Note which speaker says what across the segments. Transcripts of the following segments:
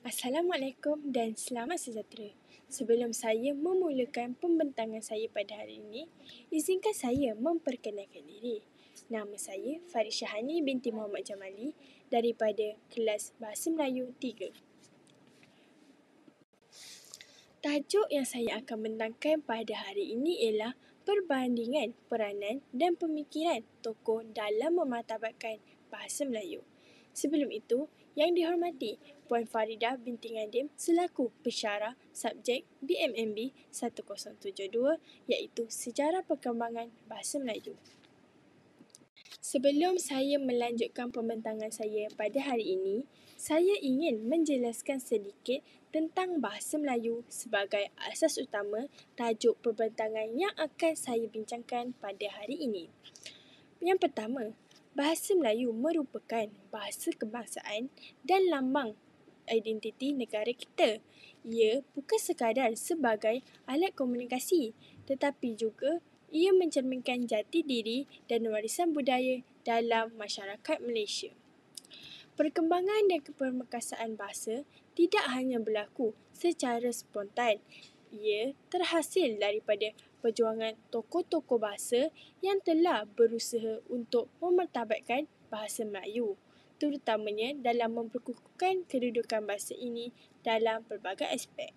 Speaker 1: Assalamualaikum dan selamat sejahtera. Sebelum saya memulakan pembentangan saya pada hari ini, izinkan saya memperkenalkan diri. Nama saya Farid Syahani binti Muhammad Jamali daripada kelas Bahasa Melayu 3. Tajuk yang saya akan bentangkan pada hari ini ialah perbandingan peranan dan pemikiran tokoh dalam memartabatkan bahasa Melayu. Sebelum itu, yang dihormati Puan Faridah binti Ngadim selaku pensyarah subjek BMMB 1072 iaitu Sejarah Perkembangan Bahasa Melayu. Sebelum saya melanjutkan pembentangan saya pada hari ini, saya ingin menjelaskan sedikit tentang bahasa Melayu sebagai asas utama tajuk perbentangan yang akan saya bincangkan pada hari ini. Yang pertama, bahasa Melayu merupakan bahasa kebangsaan dan lambang identiti negara kita. Ia bukan sekadar sebagai alat komunikasi, tetapi juga ia mencerminkan jati diri dan warisan budaya dalam masyarakat Malaysia. Perkembangan dan keperkasaan bahasa tidak hanya berlaku secara spontan. Ia terhasil daripada perjuangan tokoh-tokoh bahasa yang telah berusaha untuk memartabatkan bahasa Melayu, terutamanya dalam memperkukuhkan kedudukan bahasa ini dalam pelbagai aspek.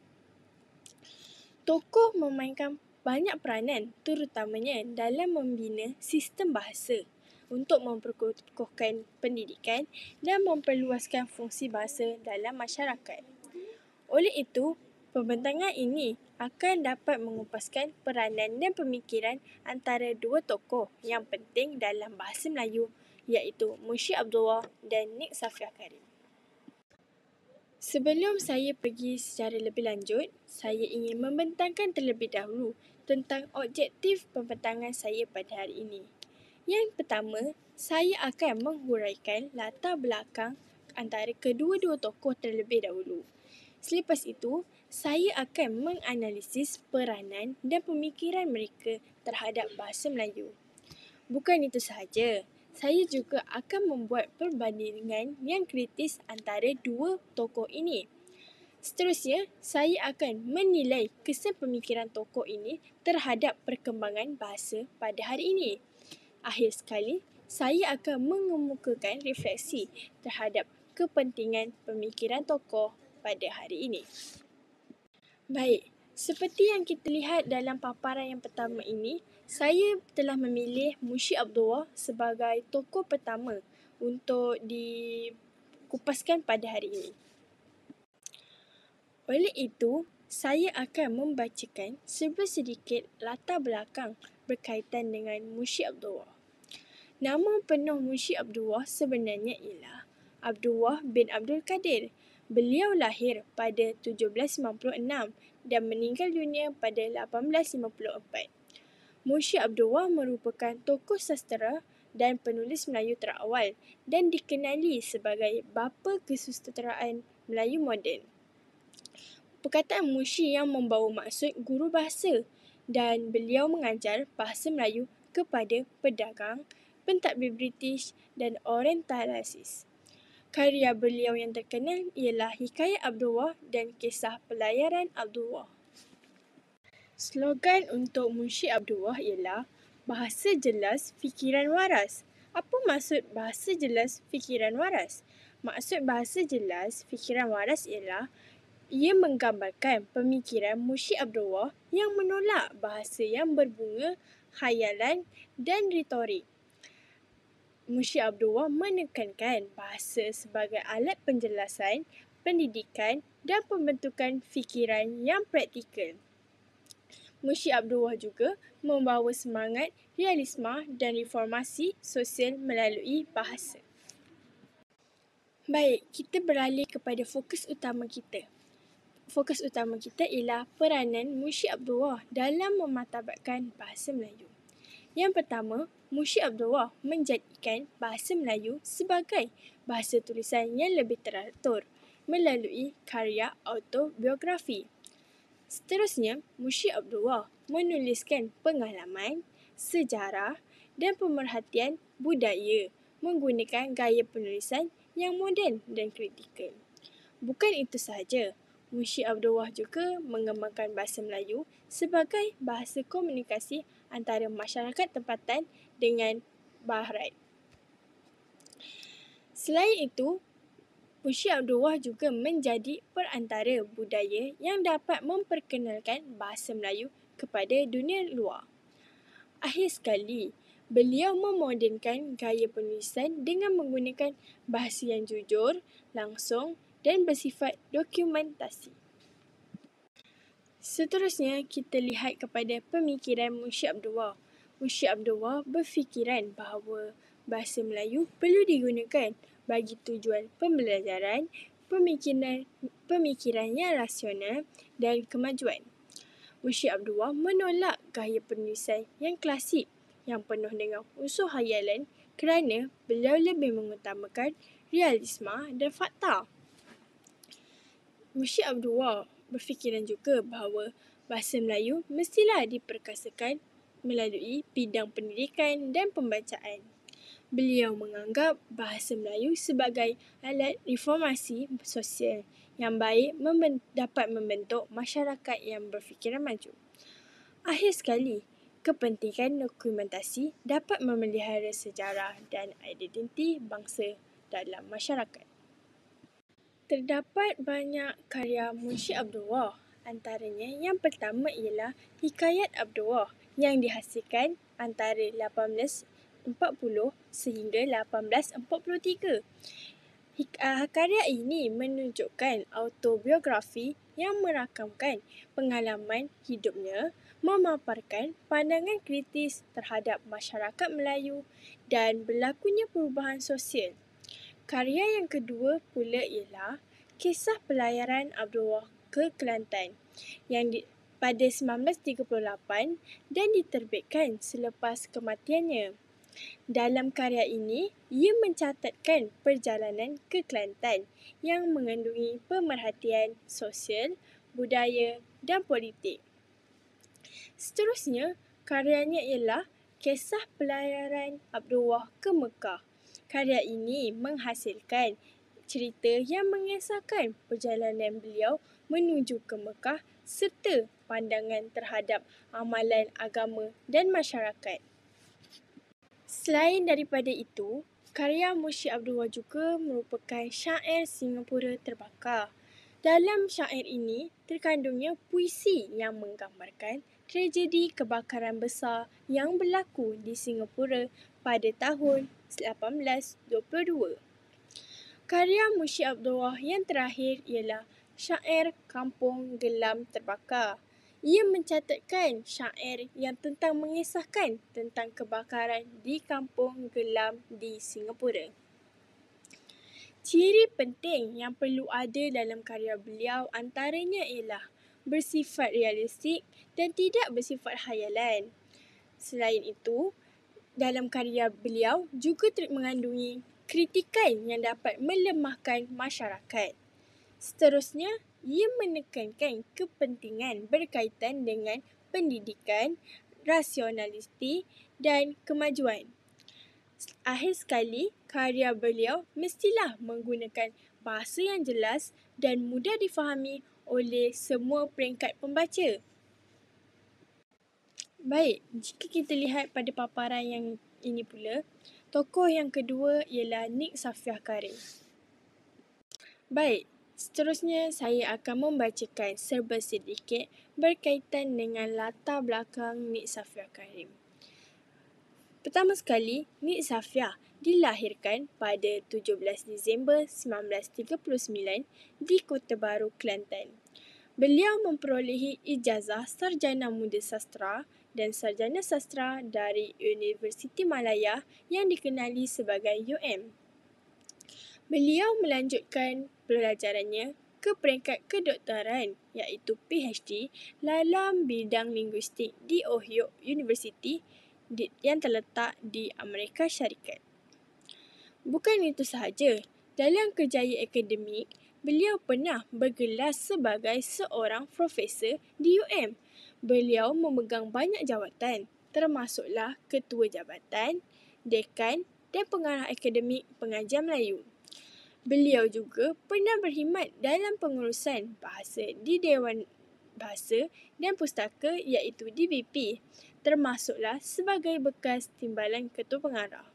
Speaker 1: Tokoh memainkan banyak peranan, terutamanya dalam membina sistem bahasa untuk memperkukuhkan pendidikan dan memperluaskan fungsi bahasa dalam masyarakat. Oleh itu, pembentangan ini akan dapat mengupaskan peranan dan pemikiran antara dua tokoh yang penting dalam bahasa Melayu iaitu Munshi Abdullah dan Nik Safia Karim. Sebelum saya pergi secara lebih lanjut, saya ingin membentangkan terlebih dahulu tentang objektif pembentangan saya pada hari ini. Yang pertama, saya akan menghuraikan latar belakang antara kedua-dua tokoh terlebih dahulu. Selepas itu, saya akan menganalisis peranan dan pemikiran mereka terhadap bahasa Melayu. Bukan itu sahaja, saya juga akan membuat perbandingan yang kritis antara dua tokoh ini. Seterusnya, saya akan menilai kesan pemikiran tokoh ini terhadap perkembangan bahasa pada hari ini. Akhir sekali, saya akan mengemukakan refleksi terhadap kepentingan pemikiran tokoh pada hari ini. Baik, seperti yang kita lihat dalam paparan yang pertama ini, saya telah memilih Munshi Abdullah sebagai tokoh pertama untuk dikupaskan pada hari ini. Oleh itu, saya akan membacakan sedikit latar belakang berkaitan dengan Munshi Abdullah. Nama penuh Munshi Abdullah sebenarnya ialah Abdullah bin Abdul Qadir. Beliau lahir pada 1796 dan meninggal dunia pada 1854. Munshi Abdullah merupakan tokoh sastera dan penulis Melayu terawal dan dikenali sebagai bapa kesusasteraan Melayu moden. Perkataan Munshi yang membawa maksud guru bahasa dan beliau mengajar bahasa Melayu kepada pedagang, pentadbir British dan orientalisis. Karya beliau yang terkenal ialah Hikayat Abdullah dan Kisah Pelayaran Abdullah. Slogan untuk Munshi Abdullah ialah bahasa jelas, fikiran waras. Apa maksud bahasa jelas, fikiran waras? Maksud bahasa jelas, fikiran waras ialah ia menggambarkan pemikiran Munshi Abdullah yang menolak bahasa yang berbunga, khayalan dan retorik. Munshi Abdullah menekankan bahasa sebagai alat penjelasan, pendidikan dan pembentukan fikiran yang praktikal. Munshi Abdullah juga membawa semangat realisme dan reformasi sosial melalui bahasa. Baik, kita beralih kepada fokus utama kita. Fokus utama kita ialah peranan Munshi Abdullah dalam memartabatkan bahasa Melayu. Yang pertama, Munshi Abdullah menjadikan bahasa Melayu sebagai bahasa tulisan yang lebih teratur melalui karya autobiografi. Seterusnya, Munshi Abdullah menuliskan pengalaman, sejarah dan pemerhatian budaya menggunakan gaya penulisan yang moden dan kritikal. Bukan itu sahaja, Munshi Abdul Wahab juga mengembangkan bahasa Melayu sebagai bahasa komunikasi antara masyarakat tempatan dengan baharat. Selain itu, Munshi Abdul Wahab juga menjadi perantara budaya yang dapat memperkenalkan bahasa Melayu kepada dunia luar. Akhir sekali, beliau memodernkan gaya penulisan dengan menggunakan bahasa yang jujur, langsung dan bersifat dokumentasi. Seterusnya, kita lihat kepada pemikiran Munshi Abdul Wahab. Munshi Abdul Wahab berfikiran bahawa bahasa Melayu perlu digunakan bagi tujuan pembelajaran, pemikiran yang rasional dan kemajuan. Munshi Abdul Wahab menolak gaya penulisan yang klasik yang penuh dengan unsur khayalan kerana beliau lebih mengutamakan realisme dan fakta. Munshi Abdul Wahab berfikiran juga bahawa bahasa Melayu mestilah diperkasakan melalui bidang pendidikan dan pembacaan. Beliau menganggap bahasa Melayu sebagai alat reformasi sosial yang baik dapat membentuk masyarakat yang berfikiran maju. Akhir sekali, kepentingan dokumentasi dapat memelihara sejarah dan identiti bangsa dalam masyarakat. Terdapat banyak karya Munshi Abdul Wahab. Antaranya yang pertama ialah Hikayat Abdul Wahab yang dihasilkan antara 1840 sehingga 1843. Karya ini menunjukkan autobiografi yang merakamkan pengalaman hidupnya, memaparkan pandangan kritis terhadap masyarakat Melayu dan berlakunya perubahan sosial. Karya yang kedua pula ialah Kisah Pelayaran Abdul Wahab ke Kelantan yang pada 1938 dan diterbitkan selepas kematiannya. Dalam karya ini, ia mencatatkan perjalanan ke Kelantan yang mengandungi pemerhatian sosial, budaya dan politik. Seterusnya, karyanya ialah Kisah Pelayaran Abdul Wahab ke Mekah. Karya ini menghasilkan cerita yang mengisahkan perjalanan beliau menuju ke Mekah serta pandangan terhadap amalan agama dan masyarakat. Selain daripada itu, karya Munshi Abdul Wahab juga merupakan syair Singapura terbakar. Dalam syair ini, terkandungnya puisi yang menggambarkan tragedi kebakaran besar yang berlaku di Singapura pada tahun 1822. Karya Munshi Abdul Wahab yang terakhir ialah syair Kampung Gelam Terbakar. Ia mencatatkan syair yang tentang mengisahkan tentang kebakaran di Kampung Gelam di Singapura. Ciri penting yang perlu ada dalam karya beliau antaranya ialah bersifat realistik dan tidak bersifat khayalan. Selain itu, dalam karya beliau juga mengandungi kritikan yang dapat melemahkan masyarakat. Seterusnya, ia menekankan kepentingan berkaitan dengan pendidikan, rasionalisti dan kemajuan. Akhir sekali, karya beliau mestilah menggunakan bahasa yang jelas dan mudah difahami oleh semua peringkat pembaca. Baik, jika kita lihat pada paparan yang ini pula, tokoh yang kedua ialah Nik Safiah Karim. Baik, seterusnya saya akan membacakan serba sedikit berkaitan dengan latar belakang Nik Safiah Karim. Pertama sekali, Nik Safiah dilahirkan pada 17 Disember 1939 di Kota Baru, Kelantan. Beliau memperolehi ijazah Sarjana Muda Sastra dan Sarjana Sastra dari Universiti Malaya yang dikenali sebagai UM. Beliau melanjutkan pelajarannya ke peringkat kedoktoran iaitu PhD dalam bidang linguistik di Ohio University yang terletak di Amerika Syarikat. Bukan itu sahaja, dalam kerjaya akademik, beliau pernah bergelar sebagai seorang profesor di UM. Beliau memegang banyak jawatan, termasuklah ketua jabatan, dekan dan pengarah akademik pengajian Melayu. Beliau juga pernah berkhidmat dalam pengurusan bahasa di Dewan Bahasa dan Pustaka iaitu DBP, termasuklah sebagai bekas timbalan Ketua Pengarah.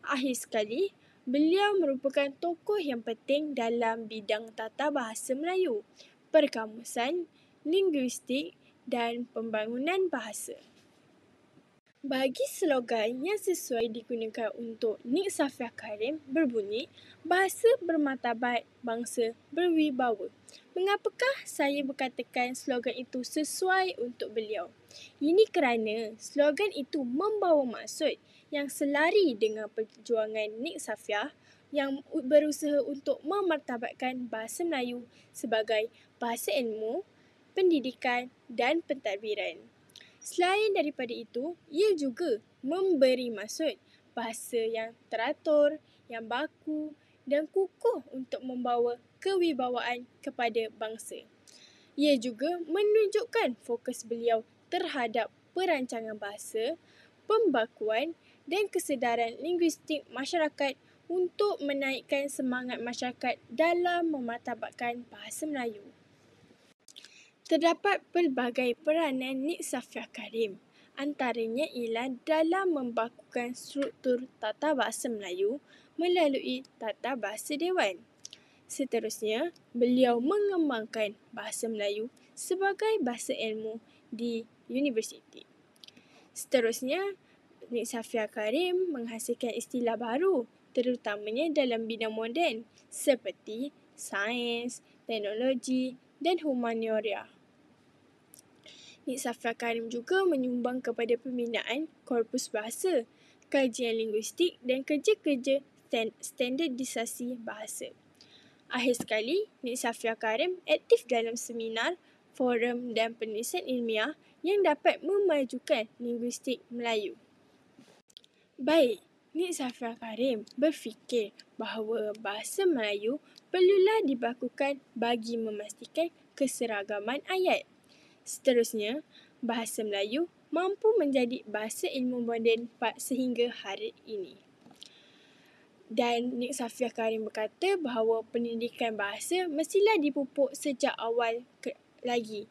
Speaker 1: Akhir sekali, beliau merupakan tokoh yang penting dalam bidang tata bahasa Melayu, perkamusan, linguistik dan pembangunan bahasa. Bagi slogan yang sesuai digunakan untuk Nik Safia Karim berbunyi, bahasa bermartabat, bangsa berwibawa. Mengapakah saya berkatakan slogan itu sesuai untuk beliau? Ini kerana slogan itu membawa maksud yang selari dengan perjuangan Nik Safia yang berusaha untuk memartabatkan bahasa Melayu sebagai bahasa ilmu, pendidikan dan pentadbiran. Selain daripada itu, ia juga memberi maksud bahasa yang teratur, yang baku dan kukuh untuk membawa kewibawaan kepada bangsa. Ia juga menunjukkan fokus beliau terhadap perancangan bahasa, pembakuan dan kesedaran linguistik masyarakat untuk menaikkan semangat masyarakat dalam memartabatkan bahasa Melayu. Terdapat pelbagai peranan Nik Safia Karim. Antaranya ialah dalam membakukan struktur tata bahasa Melayu melalui tata bahasa Dewan. Seterusnya, beliau mengembangkan bahasa Melayu sebagai bahasa ilmu di universiti. Seterusnya, Nik Safia Karim menghasilkan istilah baru, terutamanya dalam bidang moden seperti sains, teknologi dan humaniora. Nik Safia Karim juga menyumbang kepada pembinaan korpus bahasa, kajian linguistik dan kerja-kerja standardisasi bahasa. Akhir sekali, Nik Safia Karim aktif dalam seminar, forum dan penulisan ilmiah yang dapat memajukan linguistik Melayu. Baik, Nik Safia Karim berfikir bahawa bahasa Melayu perlulah dibakukan bagi memastikan keseragaman ayat. Seterusnya, bahasa Melayu mampu menjadi bahasa ilmu moden sehingga hari ini. Dan Nik Safia Karim berkata bahawa pendidikan bahasa mestilah dipupuk sejak awal lagi.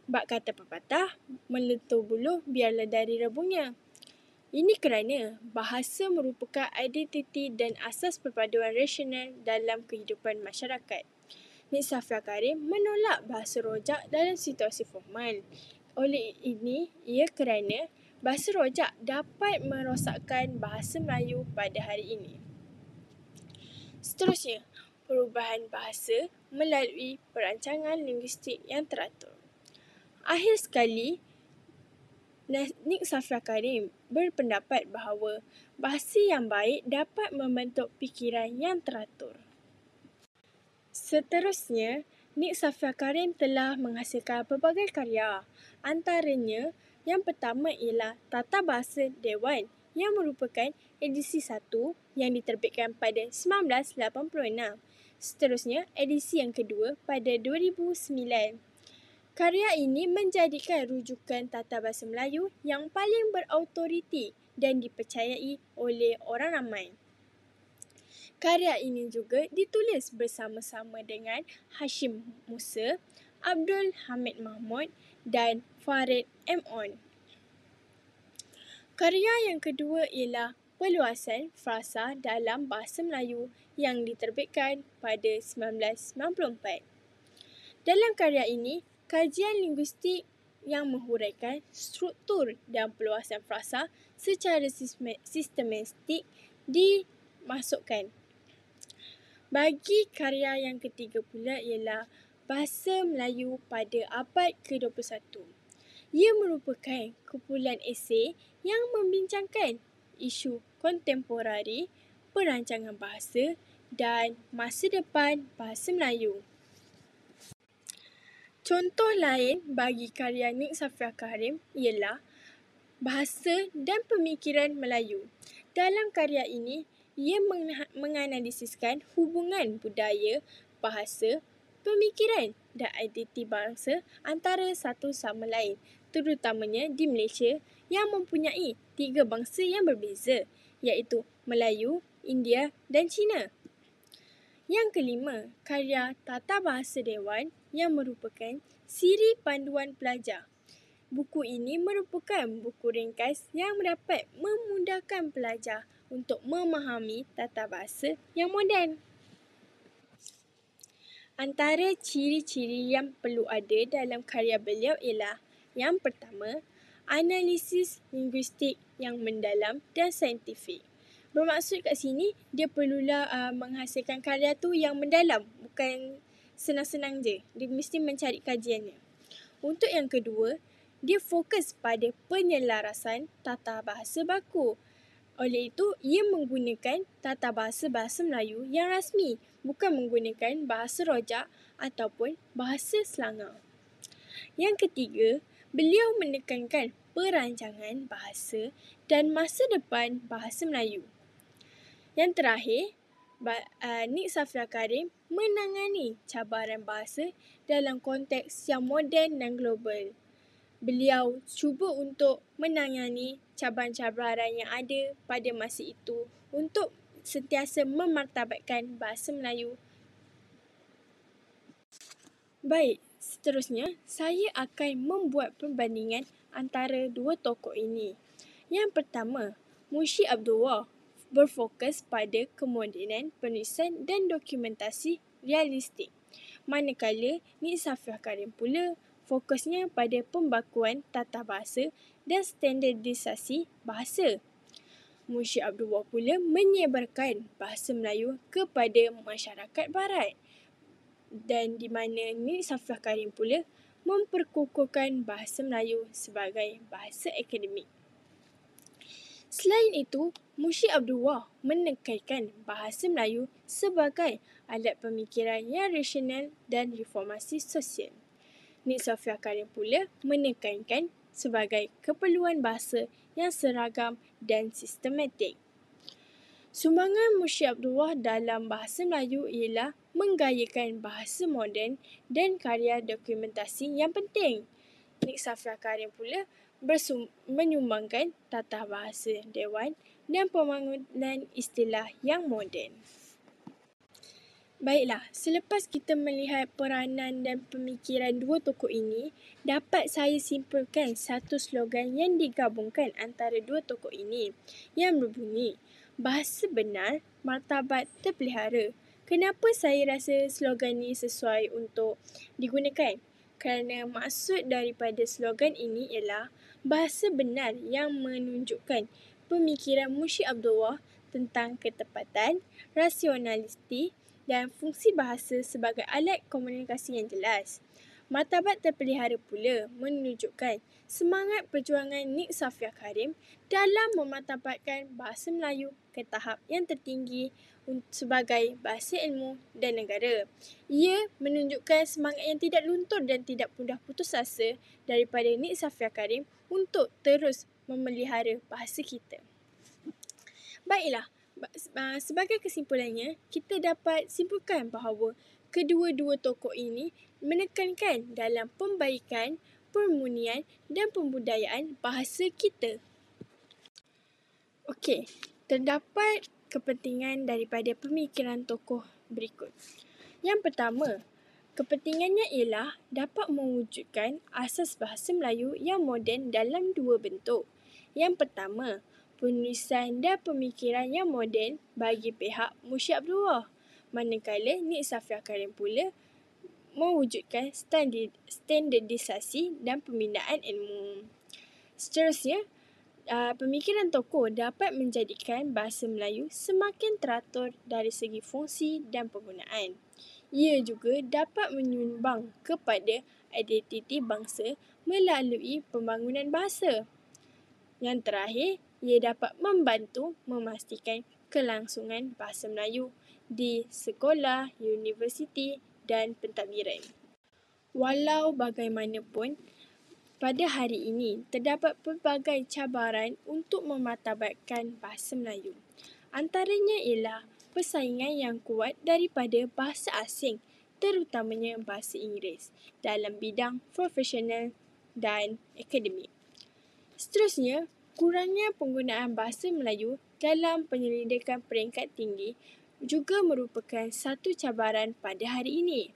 Speaker 1: Bak kata pepatah, melentur buluh biarlah dari rebungnya. Ini kerana bahasa merupakan identiti dan asas perpaduan rasional dalam kehidupan masyarakat. Nik Safia Karim menolak bahasa rojak dalam situasi formal. Oleh ini, ia kerana bahasa rojak dapat merosakkan bahasa Melayu pada hari ini. Seterusnya, perubahan bahasa melalui perancangan linguistik yang teratur. Akhir sekali, Nik Safia Karim berpendapat bahawa bahasa yang baik dapat membentuk fikiran yang teratur. Seterusnya, Nik Safia Karim telah menghasilkan pelbagai karya. Antaranya, yang pertama ialah Tata Bahasa Dewan yang merupakan edisi 1 yang diterbitkan pada 1986. Seterusnya, edisi yang kedua pada 2009. Karya ini menjadikan rujukan tata bahasa Melayu yang paling berautoriti dan dipercayai oleh orang ramai. Karya ini juga ditulis bersama-sama dengan Hashim Musa, Abdul Hamid Mahmud dan Farid M. On. Karya yang kedua ialah Perluasan Frasa dalam Bahasa Melayu yang diterbitkan pada 1994. Dalam karya ini, kajian linguistik yang menghuraikan struktur dan perluasan frasa secara sistematik dimasukkan. Bagi karya yang ketiga pula ialah Bahasa Melayu pada abad ke-21. Ia merupakan kumpulan esei yang membincangkan isu kontemporari, perancangan bahasa dan masa depan bahasa Melayu. Contoh lain bagi karya Nik Safia Karim ialah Bahasa dan Pemikiran Melayu. Dalam karya ini, ia menganalisiskan hubungan budaya, bahasa, pemikiran dan identiti bangsa antara satu sama lain, terutamanya di Malaysia yang mempunyai 3 bangsa yang berbeza, iaitu Melayu, India dan Cina. Yang kelima, karya Tata Bahasa Dewan yang merupakan siri panduan pelajar. Buku ini merupakan buku ringkas yang dapat memudahkan pelajar untuk memahami tata bahasa yang moden. Antara ciri-ciri yang perlu ada dalam karya beliau ialah yang pertama, analisis linguistik yang mendalam dan saintifik. Bermaksud kat sini, dia perlulah menghasilkan karya tu yang mendalam, bukan senang-senang je. Dia mesti mencari kajiannya. Untuk yang kedua, dia fokus pada penyelarasan tata bahasa baku. Oleh itu, ia menggunakan tata bahasa Melayu yang rasmi, bukan menggunakan bahasa rojak ataupun bahasa Selangor. Yang ketiga, beliau menekankan perancangan bahasa dan masa depan bahasa Melayu. Yang terakhir, Nik Safia Karim menangani cabaran bahasa dalam konteks yang moden dan global. Beliau cuba untuk menangani cabaran-cabaran yang ada pada masa itu untuk sentiasa memartabatkan bahasa Melayu. Baik, seterusnya saya akan membuat perbandingan antara dua tokoh ini. Yang pertama, Munshi Abdullah berfokus pada kemodenan penulisan dan dokumentasi realistik. Manakala Nik Safia Karim pula fokusnya pada pembakuan tata bahasa dan standardisasi bahasa. Munshi Abdullah pula menyebarkan bahasa Melayu kepada masyarakat barat. Dan di mana Nik Safia Karim pula memperkukuhkan bahasa Melayu sebagai bahasa akademik. Selain itu, Munshi Abdullah menekankan bahasa Melayu sebagai alat pemikiran yang rasional dan reformasi sosial. Nik Safia Karim pula menekankan sebagai keperluan bahasa yang seragam dan sistematik. Sumbangan Munshi Abdullah dalam bahasa Melayu ialah menggayakan bahasa moden dan karya dokumentasi yang penting. Nik Safia Karim pula menyumbangkan tata bahasa dewan dan pembangunan istilah yang moden. Baiklah, selepas kita melihat peranan dan pemikiran dua tokoh ini, dapat saya simpulkan satu slogan yang digabungkan antara dua tokoh ini yang berbunyi, bahasa benar, martabat terpelihara. Kenapa saya rasa slogan ini sesuai untuk digunakan? Kerana maksud daripada slogan ini ialah bahasa benar yang menunjukkan pemikiran Munshi Abdullah tentang ketepatan, rasionalisti dan fungsi bahasa sebagai alat komunikasi yang jelas. Martabat terpelihara pula menunjukkan semangat perjuangan Nik Safia Karim dalam memartabatkan bahasa Melayu ke tahap yang tertinggi sebagai bahasa ilmu dan negara. Ia menunjukkan semangat yang tidak luntur dan tidak mudah putus asa daripada Nik Safia Karim untuk terus memelihara bahasa kita. Baiklah, sebagai kesimpulannya, kita dapat simpulkan bahawa kedua-dua tokoh ini menekankan dalam pembaikan, permunian dan pembudayaan bahasa kita. Okey, terdapat kepentingan daripada pemikiran tokoh berikut. Yang pertama, kepentingannya ialah dapat mewujudkan asas bahasa Melayu yang moden dalam dua bentuk. Yang pertama, penulisan dan pemikiran yang moden bagi pihak Munshi Abdullah. Manakala Nik Safia Karim pula mewujudkan standardisasi dan pembinaan ilmu. Seterusnya, pemikiran tokoh dapat menjadikan bahasa Melayu semakin teratur dari segi fungsi dan penggunaan. Ia juga dapat menyumbang kepada identiti bangsa melalui pembangunan bahasa. Yang terakhir, ia dapat membantu memastikan kelangsungan bahasa Melayu di sekolah, universiti dan pentadbiran. Walau bagaimanapun, pada hari ini terdapat pelbagai cabaran untuk memartabatkan bahasa Melayu. Antaranya ialah persaingan yang kuat daripada bahasa asing, terutamanya bahasa Inggeris, dalam bidang profesional dan akademik. Seterusnya, kurangnya penggunaan bahasa Melayu dalam penyelidikan peringkat tinggi juga merupakan satu cabaran pada hari ini.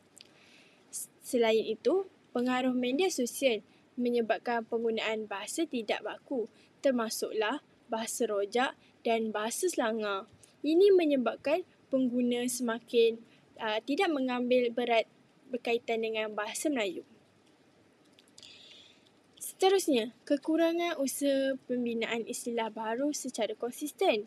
Speaker 1: Selain itu, pengaruh media sosial menyebabkan penggunaan bahasa tidak baku, termasuklah bahasa rojak dan bahasa selangor. Ini menyebabkan pengguna semakin tidak mengambil berat berkaitan dengan bahasa Melayu. Seterusnya, kekurangan usaha pembinaan istilah baru secara konsisten.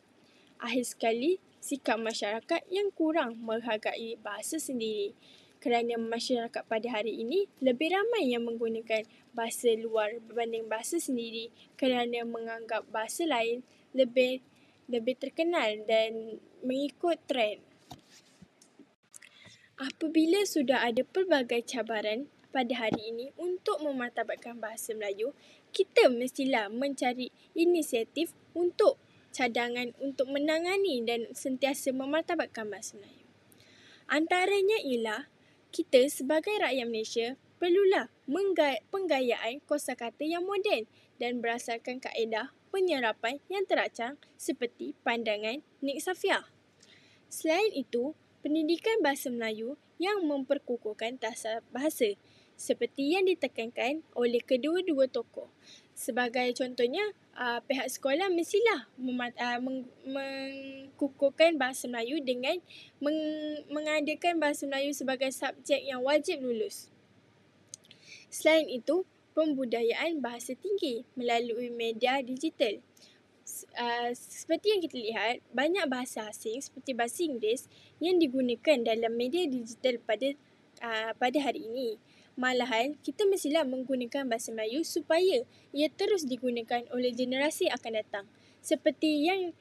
Speaker 1: Akhir sekali, sikap masyarakat yang kurang menghargai bahasa sendiri. Kerana masyarakat pada hari ini lebih ramai yang menggunakan bahasa luar berbanding bahasa sendiri kerana menganggap bahasa lain lebih terkenal dan mengikut trend. Apabila sudah ada pelbagai cabaran pada hari ini untuk memartabatkan bahasa Melayu, kita mestilah mencari inisiatif untuk cadangan untuk menangani dan sentiasa memartabatkan bahasa Melayu. Antaranya ialah kita sebagai rakyat Malaysia perlulah penggayaan kosakata yang moden dan berdasarkan kaedah penyerapan yang terancang seperti pandangan Nik Safiah. Selain itu, pendidikan bahasa Melayu yang memperkukuhkan tasawuf bahasa seperti yang ditekankan oleh kedua-dua tokoh. Sebagai contohnya, pihak sekolah mestilah mengkukuhkan bahasa Melayu dengan mengadakan bahasa Melayu sebagai subjek yang wajib lulus. Selain itu, pembudayaan bahasa tinggi melalui media digital. Seperti yang kita lihat, banyak bahasa asing seperti bahasa Inggeris yang digunakan dalam media digital pada hari ini. Malahan, kita mestilah menggunakan bahasa Melayu supaya ia terus digunakan oleh generasi akan datang. Seperti yang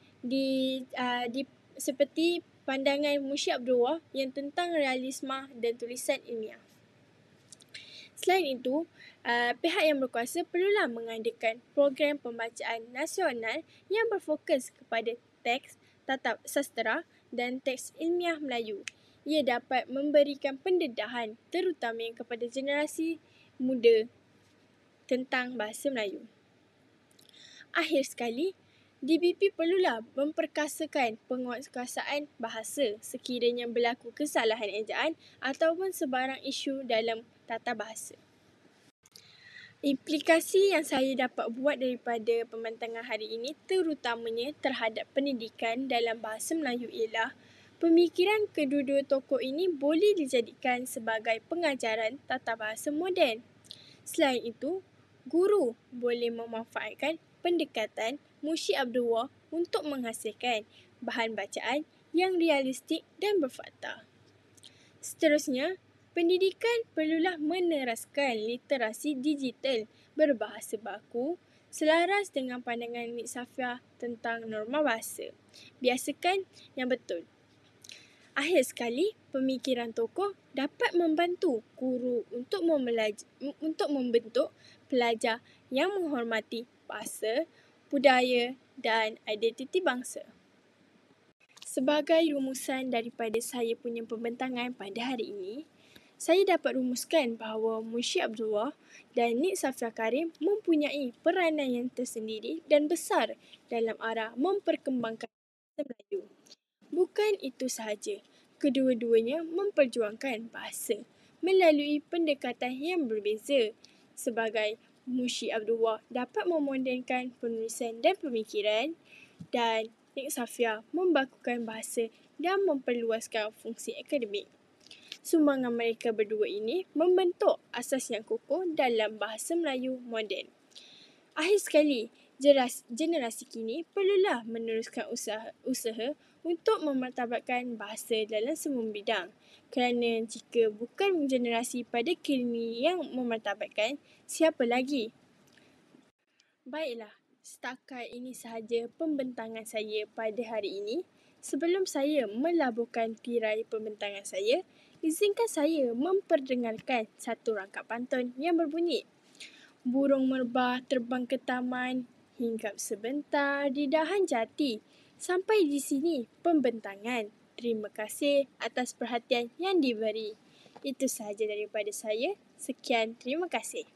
Speaker 1: seperti pandangan Munsyi Abdul Wahab yang tentang realisma dan tulisan ilmiah. Selain itu, pihak yang berkuasa perlulah mengadakan program pembacaan nasional yang berfokus kepada teks, tata sastera dan teks ilmiah Melayu. Ia dapat memberikan pendedahan terutama kepada generasi muda tentang bahasa Melayu. Akhir sekali, DBP perlulah memperkasakan penguasaan bahasa sekiranya berlaku kesalahan ejaan ataupun sebarang isu dalam tata bahasa. Implikasi yang saya dapat buat daripada pembentangan hari ini terutamanya terhadap pendidikan dalam bahasa Melayu ialah pemikiran kedua-dua tokoh ini boleh dijadikan sebagai pengajaran tata bahasa moden. Selain itu, guru boleh memanfaatkan pendekatan Munsyi Abdul Wahab untuk menghasilkan bahan bacaan yang realistik dan berfakta. Seterusnya, pendidikan perlulah meneraskan literasi digital berbahasa baku selaras dengan pandangan Nik Safiah tentang norma bahasa. Biasakan yang betul. Akhir sekali, pemikiran tokoh dapat membantu guru untuk membentuk pelajar yang menghormati bahasa, budaya dan identiti bangsa. Sebagai rumusan daripada saya punya pembentangan pada hari ini, saya dapat rumuskan bahawa Munsyi Abdul Wahab dan Nik Safiah Karim mempunyai peranan yang tersendiri dan besar dalam arah memperkembangkan bahasa Melayu. Bukan itu sahaja, kedua-duanya memperjuangkan bahasa melalui pendekatan yang berbeza. Sebagai Munsyi Abdul Wahab dapat memodenkan penulisan dan pemikiran dan Nik Safiah membakukan bahasa dan memperluaskan fungsi akademik. Sumbangan mereka berdua ini membentuk asas yang kukuh dalam bahasa Melayu moden. Akhir sekali, generasi kini perlulah meneruskan usaha untuk memartabatkan bahasa dalam semua bidang. Kerana jika bukan generasi pada kini yang memartabatkan, siapa lagi? Baiklah, setakat ini sahaja pembentangan saya pada hari ini. Sebelum saya melaburkan tirai pembentangan saya, izinkan saya memperdengarkan satu rangkap pantun yang berbunyi, burung merbah terbang ke taman, hinggap sebentar di dahan jati. Sampai di sini pembentangan. Terima kasih atas perhatian yang diberi. Itu sahaja daripada saya. Sekian, terima kasih.